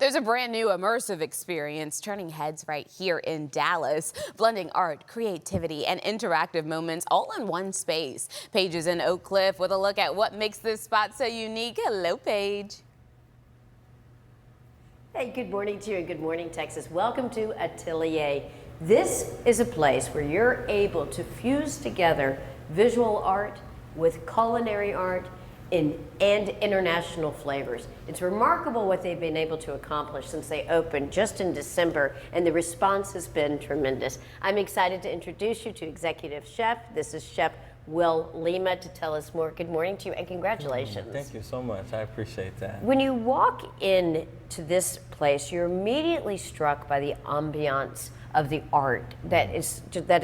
There's a brand new immersive experience turning heads right here in Dallas, blending art, creativity, and interactive moments all in one space. Paige is in Oak Cliff with a look at what makes this spot so unique. Hello, Paige. Hey, good morning to you and good morning, Texas. Welcome to Atelier. This is a place where you're able to fuse together visual art with culinary art and international flavors. It's remarkable what they've been able to accomplish since they opened just in December, and the response has been tremendous. I'm excited to introduce you to Executive Chef. This is Chef Will Lima to tell us more. Good morning to you and congratulations. Thank you so much. I appreciate that. When you walk into this place, you're immediately struck by the ambiance of the art that is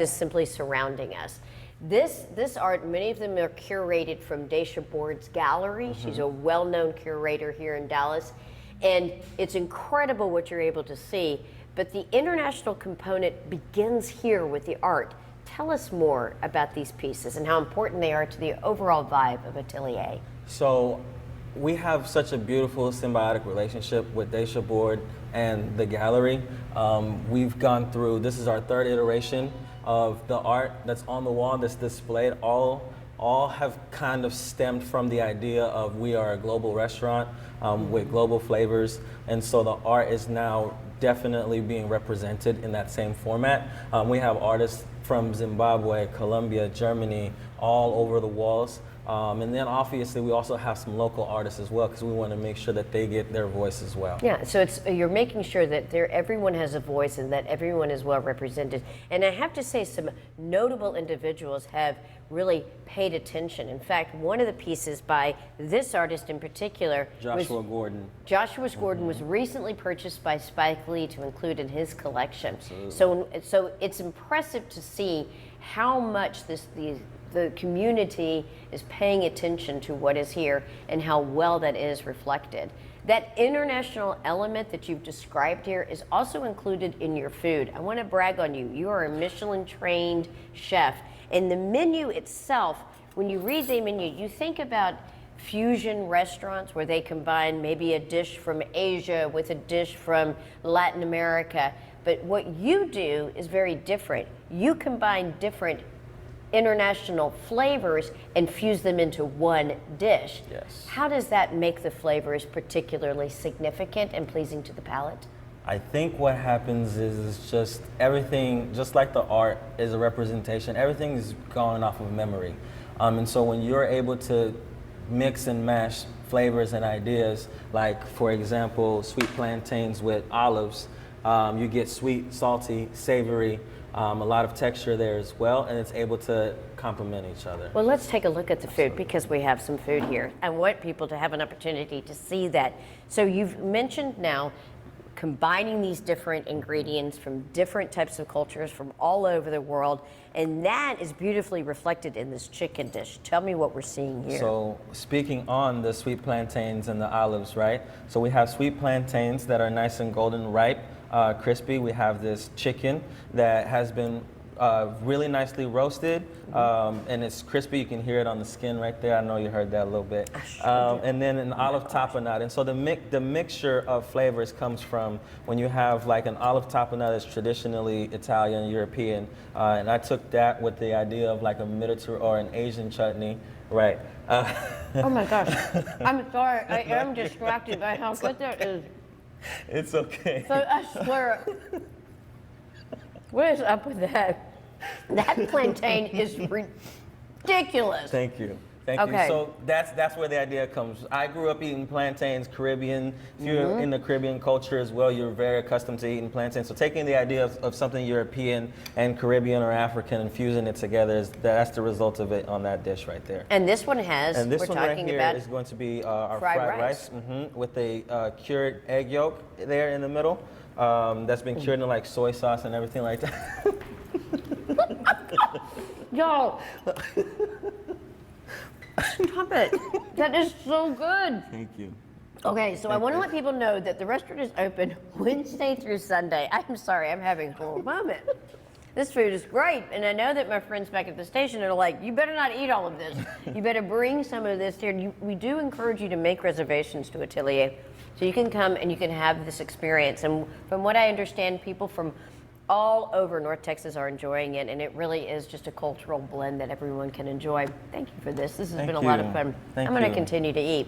simply surrounding us. This art, many of them are curated from Daisha Board's gallery. She's a well-known curator here in Dallas, and it's incredible what you're able to see. But the international component begins here with the art. Tell us more about these pieces and how important they are to the overall vibe of Atelier. So we have such a beautiful symbiotic relationship with Daisha Board and the gallery. We've gone through, this is our third iteration of the art that's on the wall that's displayed. All have kind of stemmed from the idea of we are a global restaurant with global flavors, and so the art is now definitely being represented in that same format. We have artists from Zimbabwe, Colombia, Germany, all over the walls. And then obviously we also have some local artists as well, because we want to make sure that they get their voice as well. Yeah, so you're making sure that everyone has a voice and that everyone is well represented. And I have to say some notable individuals have really paid attention. In fact, one of the pieces by this artist in particular, Joshua Gordon was recently purchased by Spike Lee to include in his collection. Absolutely. So it's impressive to see how much the community is paying attention to what is here and how well that is reflected. That international element that you've described here is also included in your food. I want to brag on you. You are a Michelin-trained chef. And the menu itself, when you read the menu, you think about fusion restaurants where they combine maybe a dish from Asia with a dish from Latin America. But what you do is very different. You combine different international flavors and fuse them into one dish. Yes. How does that make the flavors particularly significant and pleasing to the palate? I think what happens is just everything, just like the art is a representation, everything is going off of memory. And so when you're able to mix and mash flavors and ideas, like for example, sweet plantains with olives, you get sweet, salty, savory, a lot of texture there as well, and it's able to complement each other. Well, let's take a look at the food because we have some food here. I want people to have an opportunity to see that. So you've mentioned now combining these different ingredients from different types of cultures from all over the world, and that is beautifully reflected in this chicken dish. Tell me what we're seeing here. So speaking on the sweet plantains and the olives, right? So we have sweet plantains that are nice and golden ripe, crispy. We have this chicken that has been really nicely roasted, and it's crispy. You can hear it on the skin right there. I know you heard that a little bit. And then an olive tapenade. And so the mixture of flavors comes from when you have like an olive tapenade that's traditionally Italian, European, and I took that with the idea of like a Mediterranean or an Asian chutney, right? Oh my gosh, I'm sorry, I am distracted by how good that is. It's okay. So I swear, what is up with that? That plantain is ridiculous. Thank you. Thank Okay. you. So that's where the idea comes. I grew up eating plantains, Caribbean. If you're in the Caribbean culture as well, you're very accustomed to eating plantains. So taking the idea of something European and Caribbean or African and fusing it together, that's the result of it on that dish right there. And this one has, And this we're one right talking here about is going to be our fried fried rice, with a cured egg yolk there in the middle. That's been cured in like soy sauce and everything like that. Yo, stop it. That is so good. Thank you. Okay, so I want to let people know that the restaurant is open Wednesday through Sunday. I'm sorry, I'm having a cool moment. This food is great, and I know that my friends back at the station are like, you better not eat all of this. You better bring some of this here. We do encourage you to make reservations to Atelier So you can come and you can have this experience. And from what I understand, people from all over North Texas are enjoying it, and it really is just a cultural blend that everyone can enjoy. Thank you for this. This has been a lot of fun. Thank I'm going to you. continue to eat.